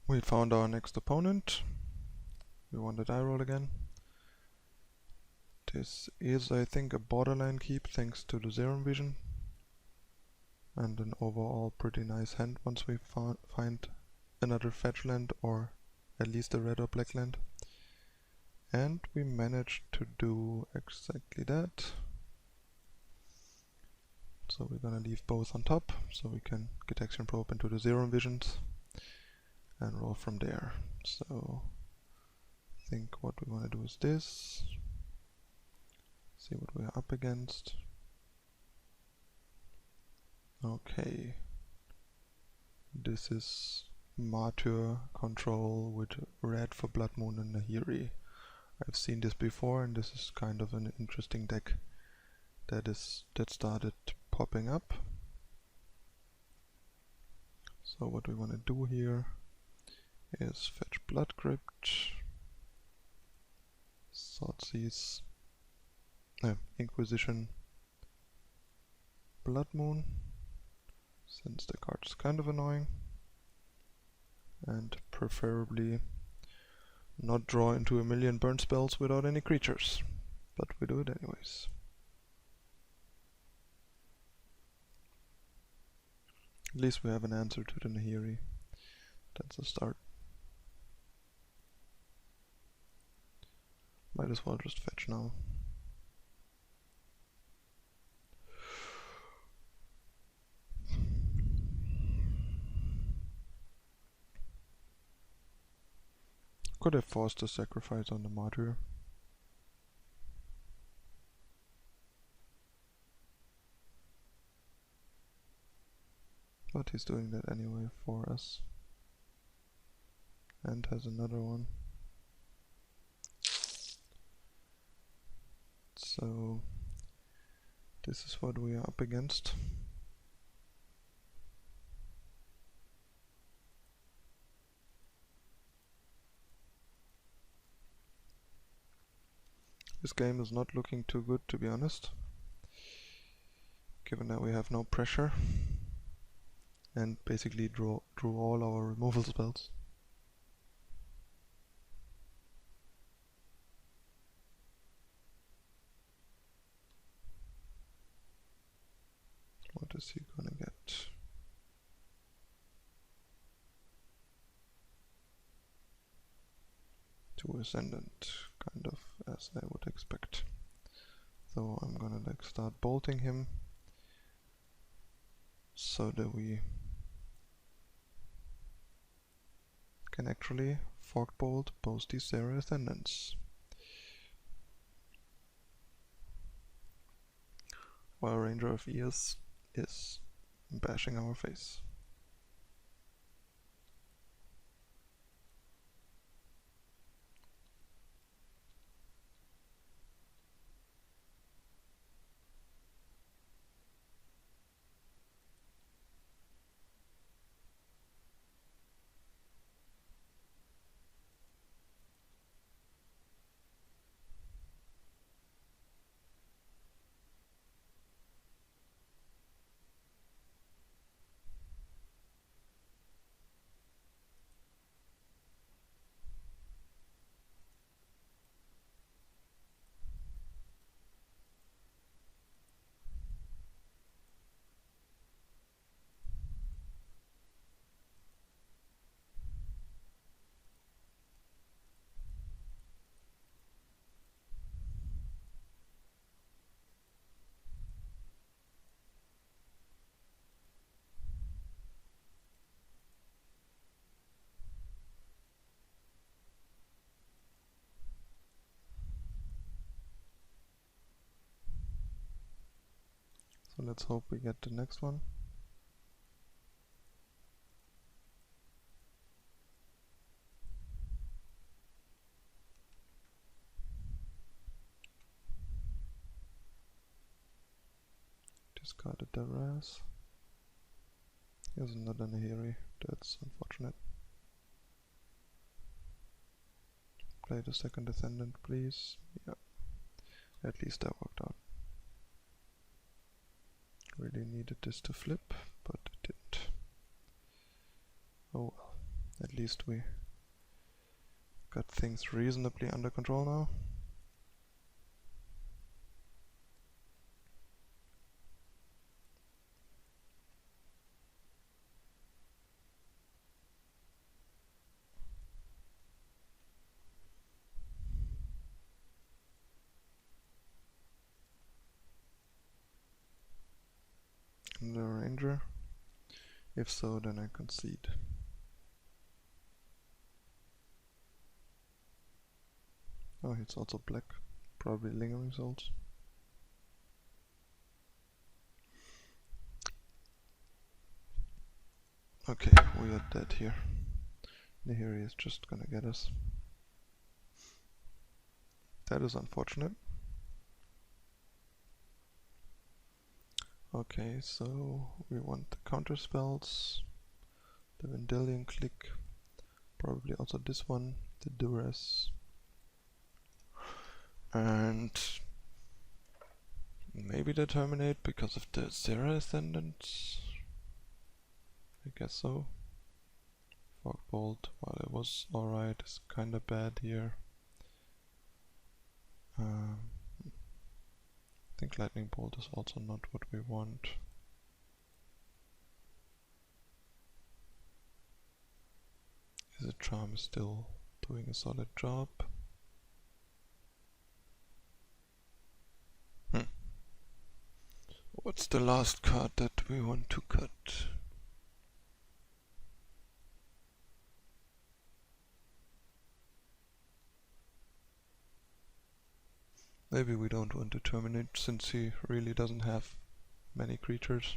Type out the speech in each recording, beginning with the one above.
We found our next opponent. We want a die roll again. This is, I think, a borderline keep thanks to the Zero Vision. And an overall pretty nice hand once we find another fetch land or at least a red or black land. And we managed to do exactly that. So we're gonna leave both on top so we can get Action Probe into the Zero Visions and roll from there. So I think what we want to do is this. See what we're up against. Okay. This is Martyr control with red for Blood Moon and Nahiri. I've seen this before and this is kind of an interesting deck that started popping up. So what we want to do here is fetch Blood Crypt, Thoughtseize, Inquisition, Blood Moon, since the card is kind of annoying, and preferably not draw into a million burn spells without any creatures, but we do it anyways. At least we have an answer to the Nahiri. That's a start. Might as well just fetch now. Could have forced a sacrifice on the Martyr. But he's doing that anyway for us. And has another one. So this is what we are up against. This game is not looking too good, to be honest, given that we have no pressure and basically drew all our removal spells. What is he gonna get? Two Ascendant, kind of as I would expect. So I'm gonna start bolting him so that we can actually fork bolt both these Zero Ascendants. While Ranger of Ears is bashing our face. So let's hope we get the next one. Discarded the Raz. Here's another Nahiri. That's unfortunate. Play the second Ascendant, please. Yeah. At least that worked out. Really needed this to flip, but it didn't. Oh well. At least we got things reasonably under control now. The ranger. If so, then I concede. Oh, it's also black. Probably lingering souls. Okay, we are dead here. Nahiri is just gonna get us. That is unfortunate. Okay, so we want the counter spells, the Vendilion Click, probably also this one, the Duress, and maybe the Terminate because of the Zera Ascendant. I guess so. Fog Bolt, while it was alright, is kinda bad here. I think Lightning Bolt is also not what we want. Is a Charm still doing a solid job? What's the last card that we want to cut? Maybe we don't want to terminate since he really doesn't have many creatures.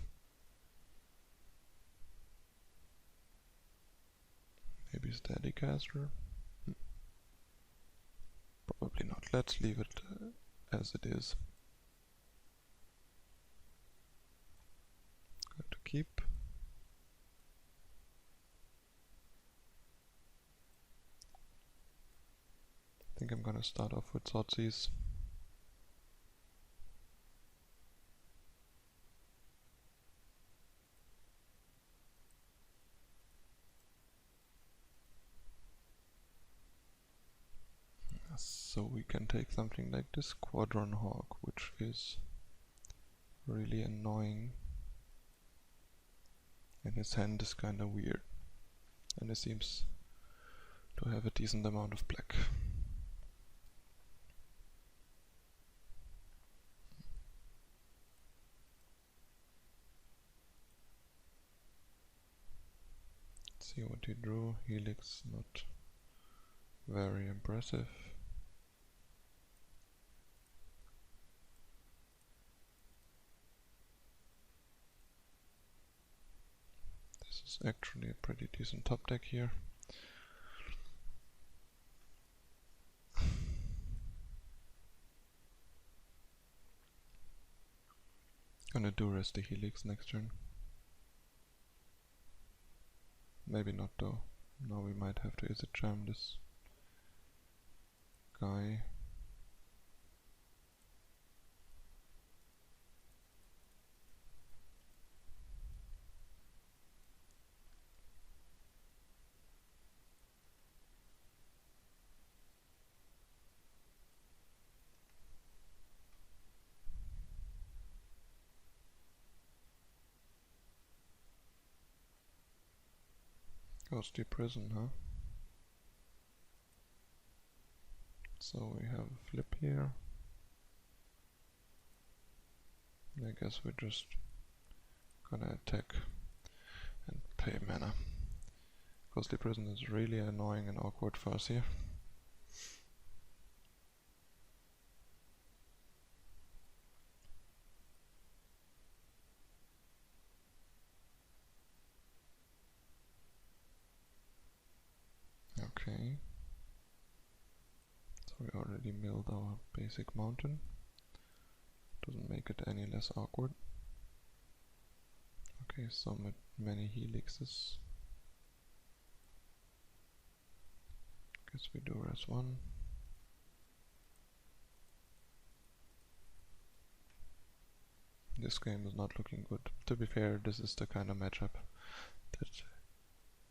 Maybe Steadycaster? Probably not. Let's leave it as it is. Going to keep. I think I'm gonna start off with Thoughtseize. So we can take something like this Squadron Hawk, which is really annoying. And his hand is kinda weird. And it seems to have a decent amount of black. Let's see what he drew. Helix, not very impressive. This is actually a pretty decent top deck here. Gonna do rest the Helix next turn. Maybe not though. Now we might have to Izzet Charm this guy. Ghostly Prison, huh? So we have a flip here. I guess we're just gonna attack and pay mana. Ghostly Prison is really annoying and awkward for us here. Okay. So we already milled our basic mountain. Doesn't make it any less awkward. Okay, so many helixes. Guess we do res 1. This game is not looking good. To be fair, this is the kind of matchup that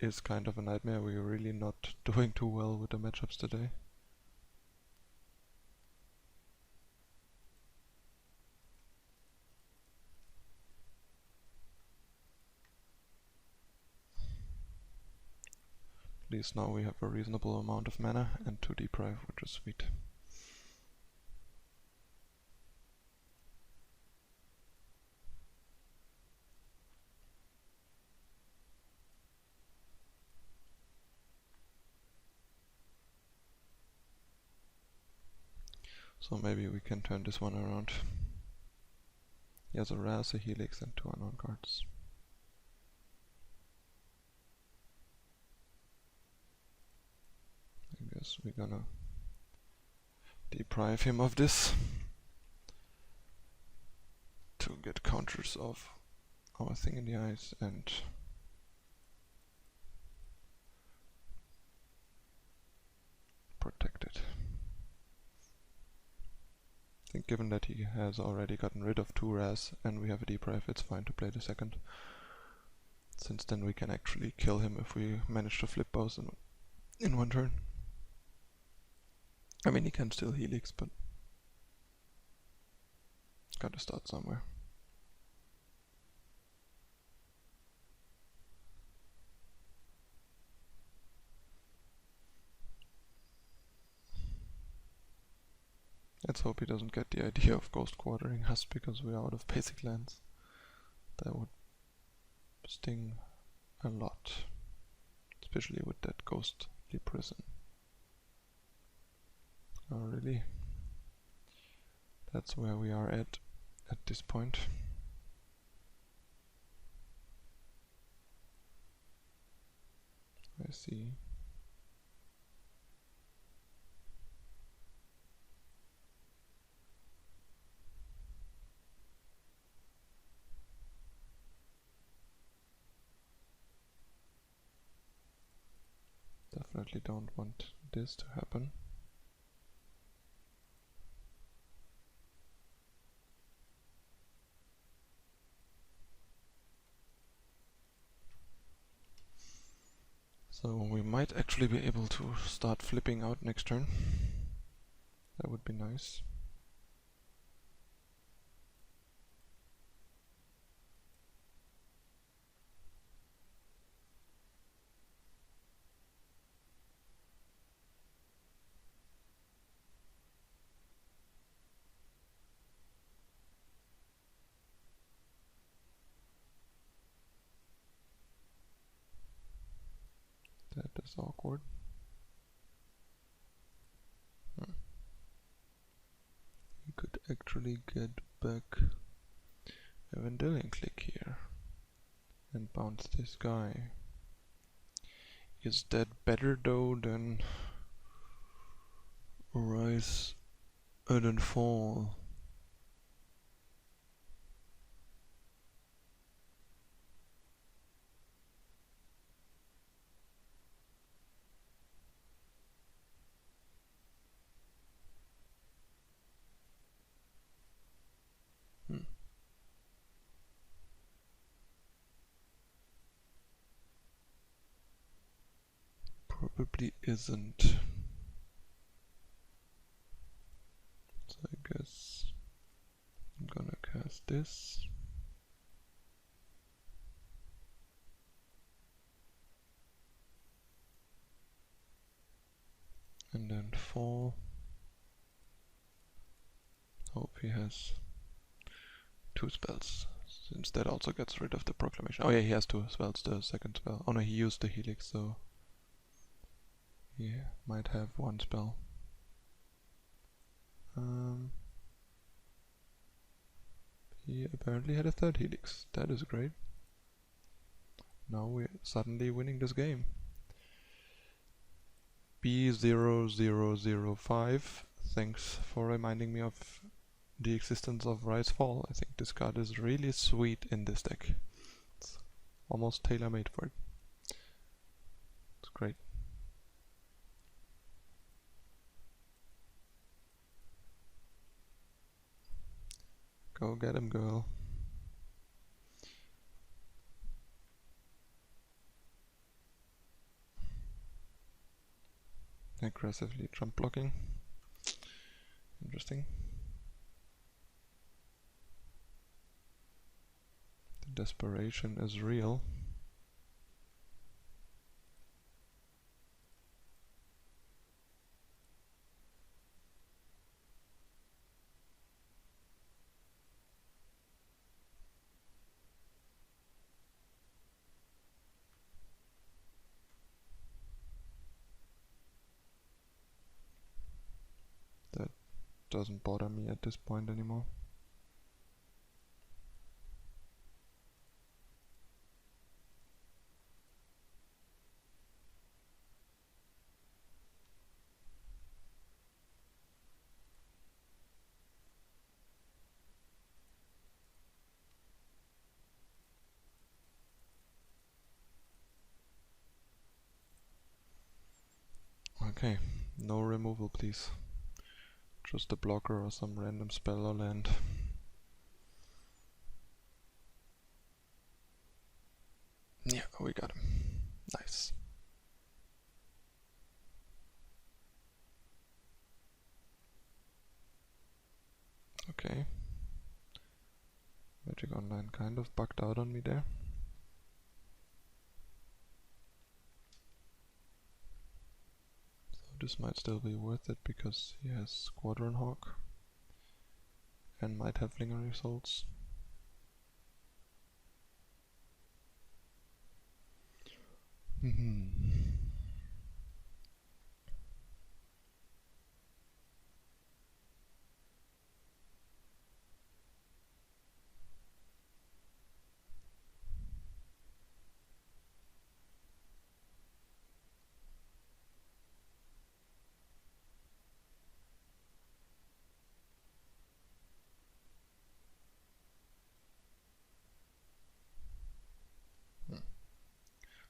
is kind of a nightmare. We're really not doing too well with the matchups today. At least now we have a reasonable amount of mana and 2 deprive, which is sweet. So maybe we can turn this one around. He has a Raz, a Helix and 2 unknown cards. I guess we're gonna deprive him of this to get counters of our thing in the eyes and protect it. I think given that he has already gotten rid of 2 Raz and we have a deprive, it's fine to play the second. Since then we can actually kill him if we manage to flip both in one turn. I mean, he can still Helix, but gotta start somewhere. Let's hope he doesn't get the idea of ghost quartering us because we're out of basic lands. That would sting a lot, especially with that ghostly prison. Oh really? That's where we are at this point. I see. Definitely don't want this to happen. So we might actually be able to start flipping out next turn. That would be nice. That is awkward. We could actually get back a Vendilion click here and bounce this guy. Is that better though than rise and then fall? Probably isn't. So I guess I'm gonna cast this. And then fall. Hope he has 2 spells, since that also gets rid of the proclamation. Oh yeah, he has 2 spells, the second spell. Oh no, he used the Helix, so he might have 1 spell. He apparently had a 3rd Helix. That is great. Now we're suddenly winning this game. B0005, thanks for reminding me of the existence of Rise Fall. I think this card is really sweet in this deck. It's almost tailor-made for it. It's great. Go get him, girl. aggressively jump blocking. Interesting. The desperation is real. That doesn't bother me at this point anymore. Okay, no removal please. Just a blocker or some random spell or land. Yeah, we got him. Nice. Okay. Magic Online kind of bugged out on me there. So this might still be worth it because he has Squadron Hawk and might have lingering souls.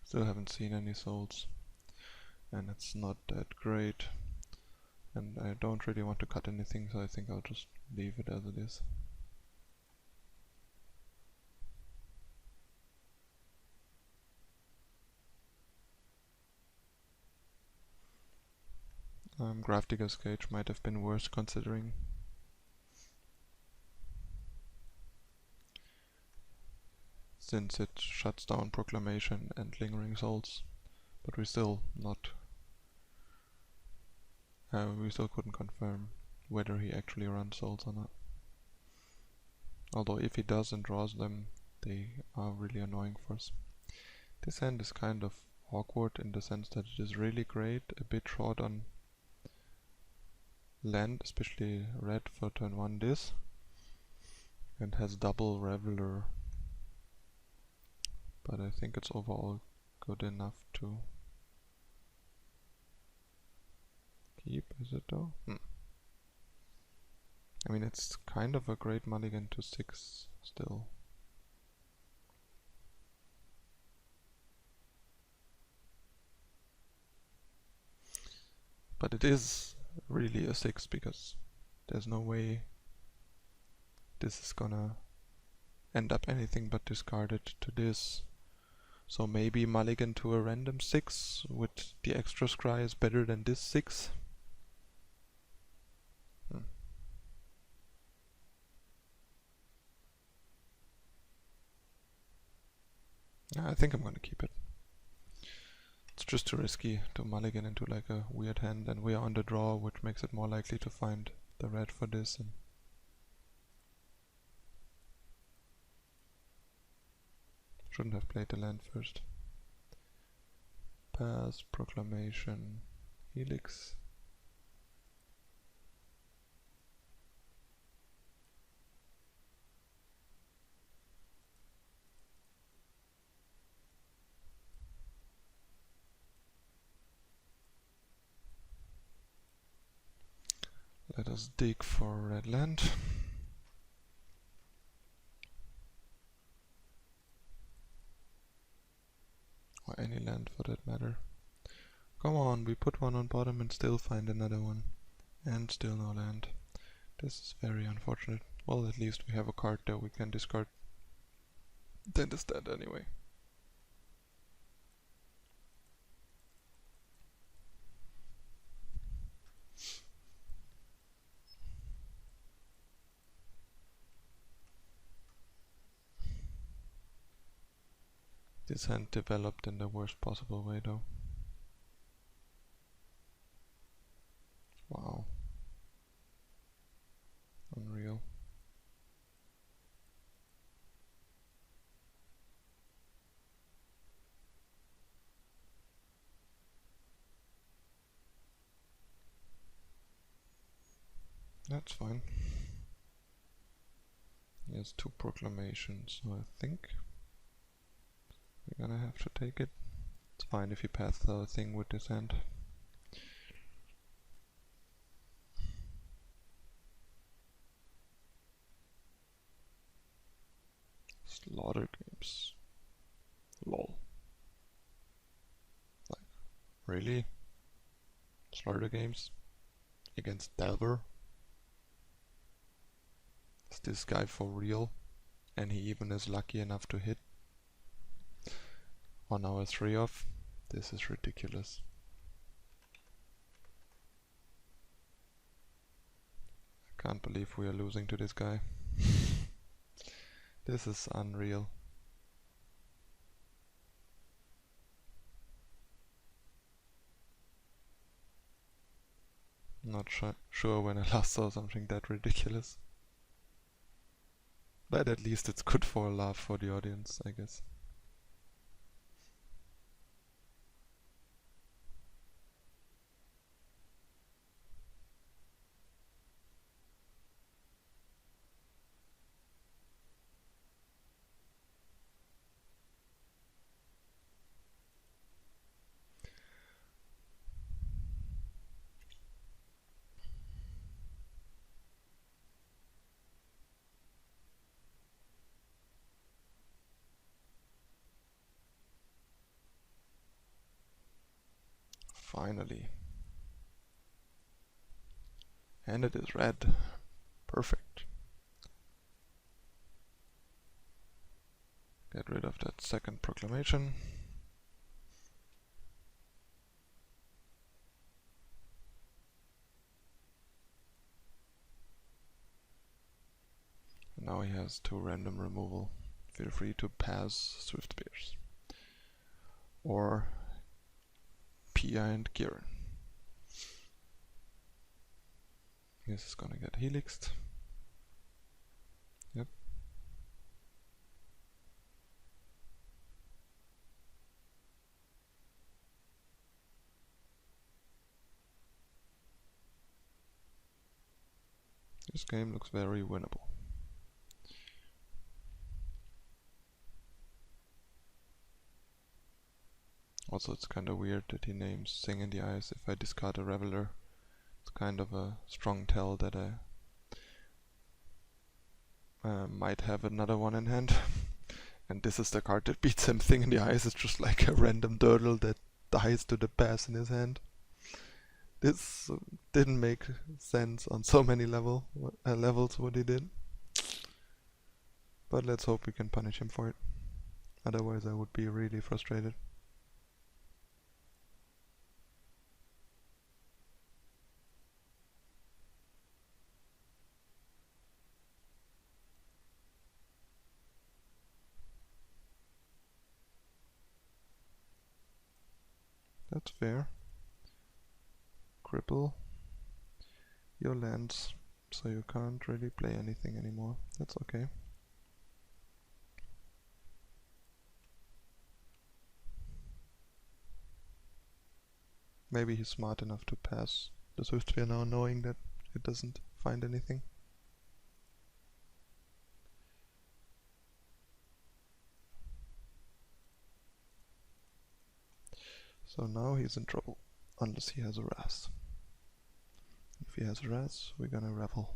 Still haven't seen any souls, and it's not that great, and I don't really want to cut anything, so I think I'll just leave it as it is. Grafdigger's Cage might have been worse considering. Since it shuts down Proclamation and Lingering Souls, but we still couldn't confirm whether he actually runs souls or not. Although if he does and draws them, they are really annoying for us. This hand is kind of awkward in the sense that it is really great, a bit short on land, especially red for turn 1 this, and has double Reveler. But I think it's overall good enough to keep, is it though? I mean, it's kind of a great mulligan to 6 still. But it is really a 6 because there's no way this is gonna end up anything but discarded to this. So maybe mulligan to a random 6 with the extra scry is better than this 6. Yeah, I think I'm gonna keep it. It's just too risky to mulligan into like a weird hand, and we are on the draw, which makes it more likely to find the red for this. And shouldn't have played the land first. Pass, Proclamation, Helix. Let us dig for red land. Or any land for that matter. Come on, we put one on bottom and still find another one. And still no land. This is very unfortunate. Well, at least we have a card that we can discard. That is dead anyway. This hand developed in the worst possible way though. Wow. Unreal. That's fine. He has 2 proclamations, so I think we're gonna have to take it. It's fine if he passes the thing with this hand. Slaughter games. Lol. Like, really? Slaughter games? Against Delver? Is this guy for real? And he even is lucky enough to hit on our 3-off? This is ridiculous. I can't believe we are losing to this guy. This is unreal. Not sure when I last saw something that ridiculous. But at least it's good for a laugh for the audience, I guess. Finally. And it is red. Perfect. Get rid of that second proclamation. And now he has 2 random removal. Feel free to pass Swift Spears. Or Pia and Kieran. This is gonna get helixed. Yep. This game looks very winnable. Also, it's kinda weird that he names Sing in the Eyes if I discard a Reveler. It's kind of a strong tell that I might have another one in hand. And this is the card that beats him. Thing in the Eyes is just like a random turtle that dies to the pass in his hand. This didn't make sense on so many levels what he did. But let's hope we can punish him for it. Otherwise I would be really frustrated. That's fair. Cripple your lands, so you can't really play anything anymore. That's okay. Maybe he's smart enough to pass the Swift Spear now, knowing that it doesn't find anything. So now he's in trouble, unless he has a Raz. If he has a Raz, we're gonna Revel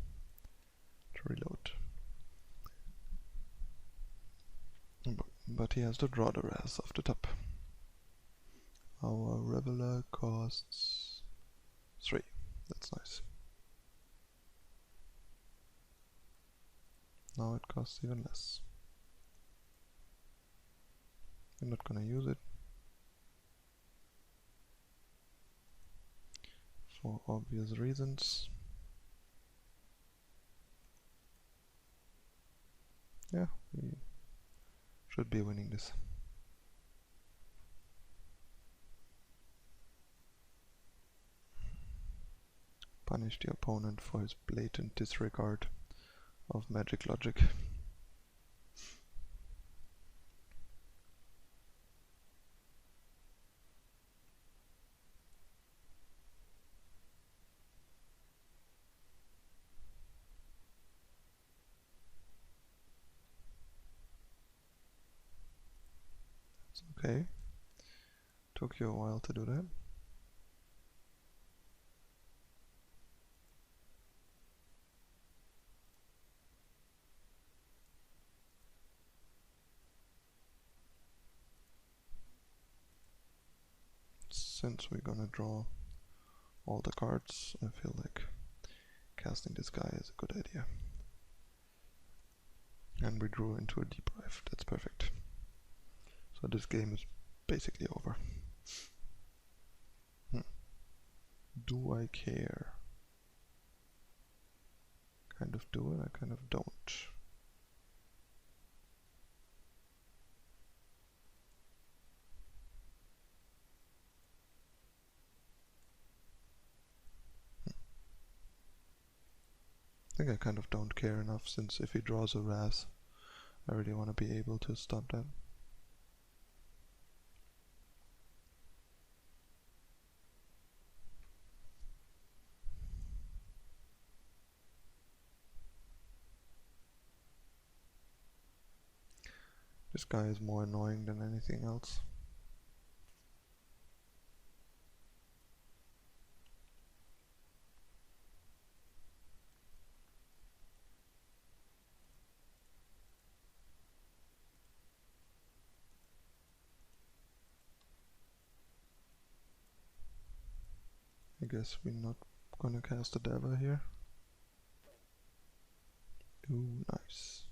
to reload. But he has to draw the Raz off the top. Our Reveler costs 3. That's nice. Now it costs even less. I'm not gonna use it. For obvious reasons. Yeah, we should be winning this. Punish the opponent for his blatant disregard of magic logic. It's okay. Took you a while to do that. Since we're gonna draw all the cards, I feel like casting this guy is a good idea. And we drew into a deprive, that's perfect. So this game is basically over. Do I care? Kind of do it, I kind of don't. I think I kind of don't care enough, since if he draws a Raz, I really want to be able to stop that. This guy is more annoying than anything else. I guess we're not gonna cast a Dagger here. Ooh, nice.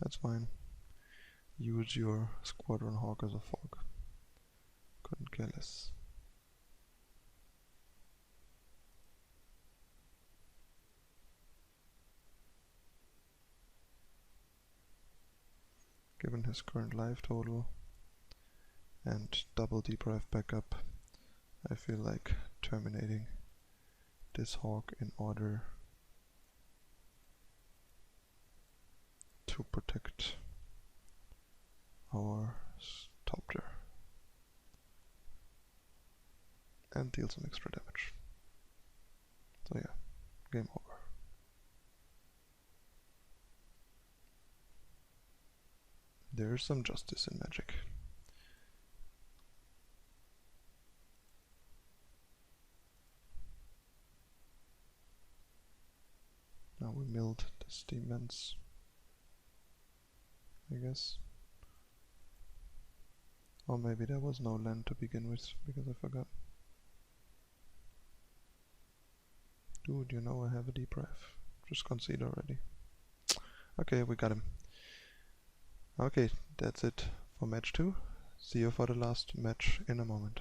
That's fine. Use your Squadron Hawk as a fog. Couldn't care less. Given his current life total and double deprive backup, I feel like terminating this Hawk in order to protect our Topter and deal some extra damage. So yeah, game over. There's some justice in Magic. Now we milled the Steam Vents, I guess. Or maybe there was no land to begin with, because I forgot. Dude, you know I have a deprive. Just concede already. Okay, we got him. Okay, that's it for match 2. See you for the last match in a moment.